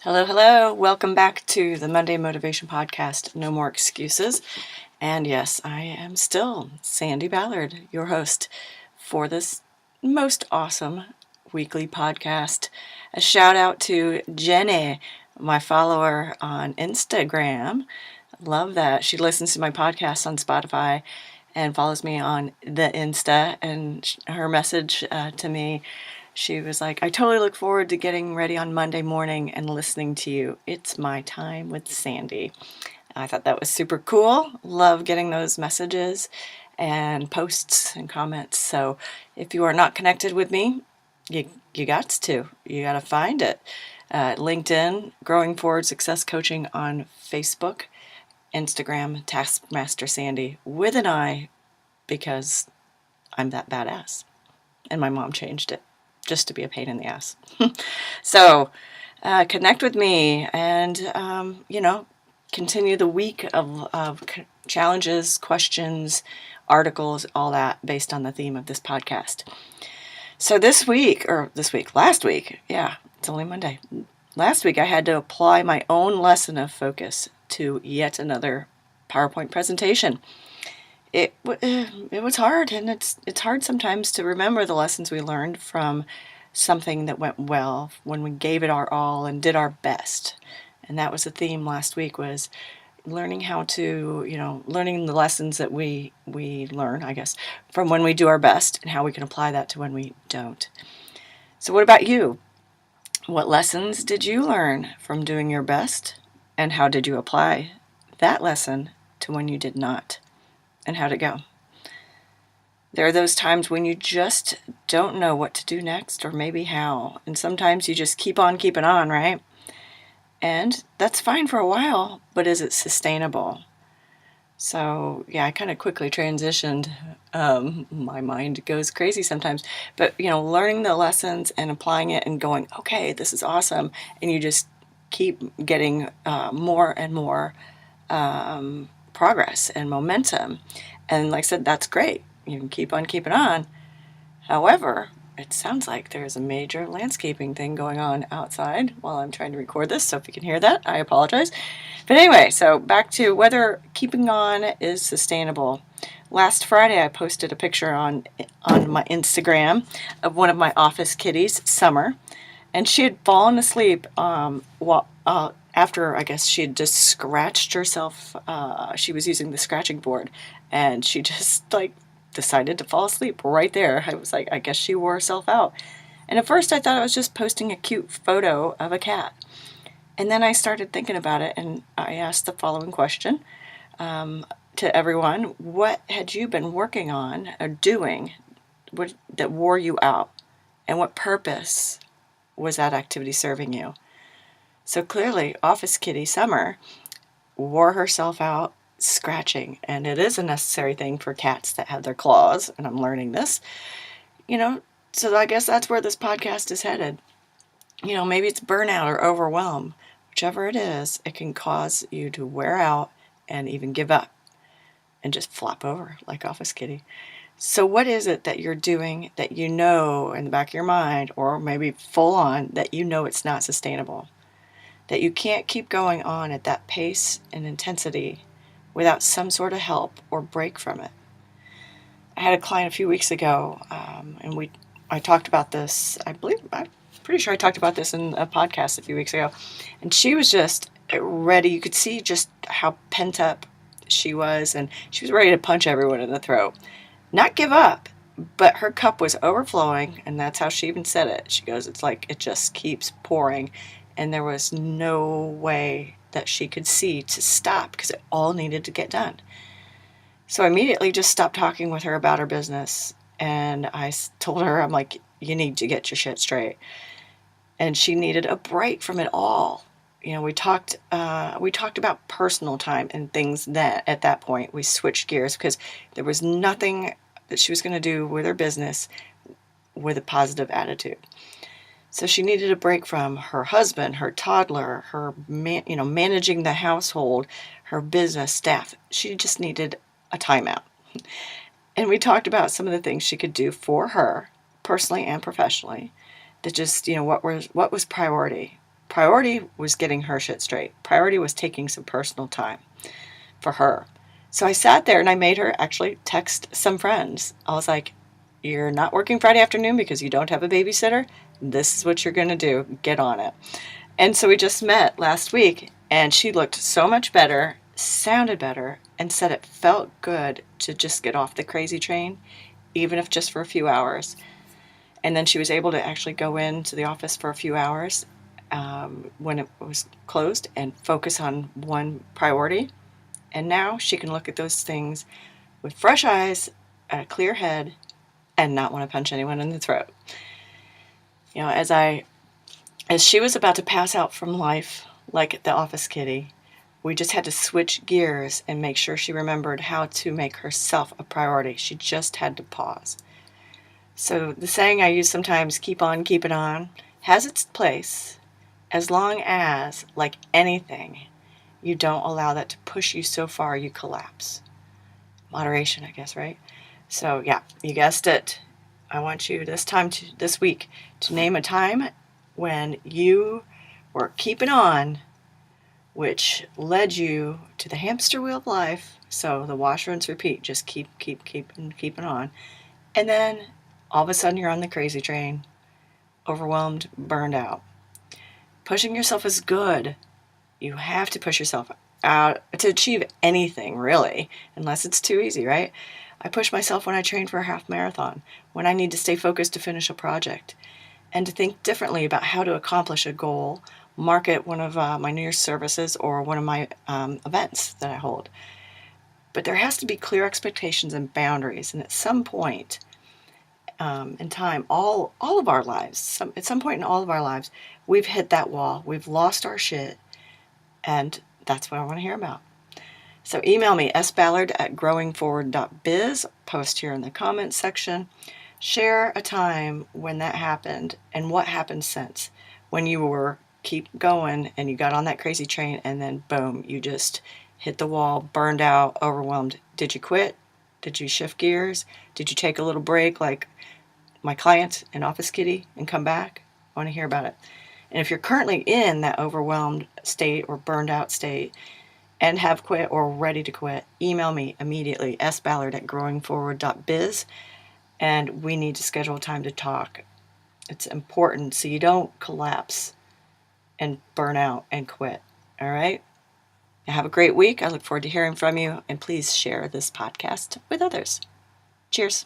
Hello, hello. Welcome back to the Monday Motivation Podcast, No More Excuses. And yes, I am still Sandi Ballard, your host for this most awesome weekly podcast. A shout out to Jenny, my follower on Instagram. Love that. She listens to my podcast on Spotify and follows me on the Insta. And her message to me, she was like, I totally look forward to getting ready on Monday morning and listening to you. It's my time with Sandi. I thought that was super cool. Love getting those messages and posts and comments. So if you are not connected with me, you got to. You got to find it. LinkedIn, Growing Forward Success Coaching on Facebook, Instagram, Taskmaster Sandi with an I, because I'm that badass. And my mom changed it just to be a pain in the ass. So connect with me and, continue the week of challenges, questions, articles, all that based on the theme of this podcast. So last week, yeah, it's only Monday. Last week I had to apply my own lesson of focus to yet another PowerPoint presentation. It was hard, and it's hard sometimes to remember the lessons we learned from something that went well when we gave it our all and did our best. And that was the theme last week, was learning how to, learning the lessons that we learn, I guess, from when we do our best and how we can apply that to when we don't. So what about you? What lessons did you learn from doing your best, and how did you apply that lesson to when you did not? And how'd it go? There are those times when you just don't know what to do next, or maybe how. And sometimes you just keep on keeping on, right? And that's fine for a while, but is it sustainable? So, yeah, I kind of quickly transitioned. My mind goes crazy sometimes. But, learning the lessons and applying it and going, okay, this is awesome. And you just keep getting more and more progress and momentum. And like I said, that's great. You can keep on keeping on. However, it sounds like there's a major landscaping thing going on outside while I'm trying to record this. So if you can hear that, I apologize. But anyway, so back to whether keeping on is sustainable. Last Friday, I posted a picture on my Instagram of one of my office kitties, Summer, and she had fallen asleep after, I guess, she had just scratched herself. She was using the scratching board, and she just decided to fall asleep right there. I was like, I guess she wore herself out. And at first I thought I was just posting a cute photo of a cat. And then I started thinking about it, and I asked the following question to everyone. What had you been working on or doing that wore you out? And what purpose was that activity serving you? So clearly, office kitty Summer wore herself out scratching, and it is a necessary thing for cats that have their claws, and I'm learning this. So I guess that's where this podcast is headed. Maybe it's burnout or overwhelm. Whichever it is, it can cause you to wear out and even give up and just flop over like office kitty. So what is it that you're doing that you know in the back of your mind, or maybe full on, that you know it's not sustainable? That you can't keep going on at that pace and intensity without some sort of help or break from it. I had a client a few weeks ago, and I talked about this. I'm pretty sure I talked about this in a podcast a few weeks ago. And she was just ready. You could see just how pent up she was, and she was ready to punch everyone in the throat. Not give up, but her cup was overflowing, and that's how she even said it. She goes, it's like it just keeps pouring, and there was no way that she could see to stop because it all needed to get done. So I immediately just stopped talking with her about her business, and I told her, I'm like, you need to get your shit straight. And she needed a break from it all. We talked about personal time and things that at that point we switched gears because there was nothing that she was going to do with her business with a positive attitude. So she needed a break from her husband, her toddler, her managing the household, her business staff. She just needed a timeout. And we talked about some of the things she could do for her, personally and professionally, that just, what was priority. Priority was getting her shit straight. Priority was taking some personal time for her. So I sat there and I made her actually text some friends. I was like, you're not working Friday afternoon because you don't have a babysitter. This is what you're going to do. Get on it. And so we just met last week, and she looked so much better, sounded better, and said it felt good to just get off the crazy train, even if just for a few hours. And then she was able to actually go into the office for a few hours when it was closed and focus on one priority. And now she can look at those things with fresh eyes, a clear head, and not want to punch anyone in the throat. You know, as she was about to pass out from life, like the office kitty, we just had to switch gears and make sure she remembered how to make herself a priority. She just had to pause. So the saying I use sometimes, keep on keeping on, has its place as long as, like anything, you don't allow that to push you so far you collapse. Moderation, I guess, right? So yeah, you guessed it. I want you this week to name a time when you were keeping on, which led you to the hamster wheel of life. So the wash, rinse, repeat, just keeping on. And then all of a sudden you're on the crazy train, overwhelmed, burned out. Pushing yourself is good. You have to push yourself out to achieve anything, really, unless it's too easy, right? I push myself when I train for a half marathon, when I need to stay focused to finish a project, and to think differently about how to accomplish a goal, market one of my New Year's services or one of my events that I hold. But there has to be clear expectations and boundaries, and at some point in time, all of our lives, at some point in all of our lives, we've hit that wall, we've lost our shit, and that's what I want to hear about. So email me, sballard@growingforward.biz, post here in the comments section. Share a time when that happened and what happened since, when you were keep going and you got on that crazy train and then boom, you just hit the wall, burned out, overwhelmed. Did you quit? Did you shift gears? Did you take a little break like my client in Office Kitty and come back? I want to hear about it. And if you're currently in that overwhelmed state or burned out state and have quit or ready to quit, email me immediately, sballard@growingforward.biz, and we need to schedule time to talk. It's important so you don't collapse and burn out and quit. All right? Have a great week. I look forward to hearing from you, and please share this podcast with others. Cheers.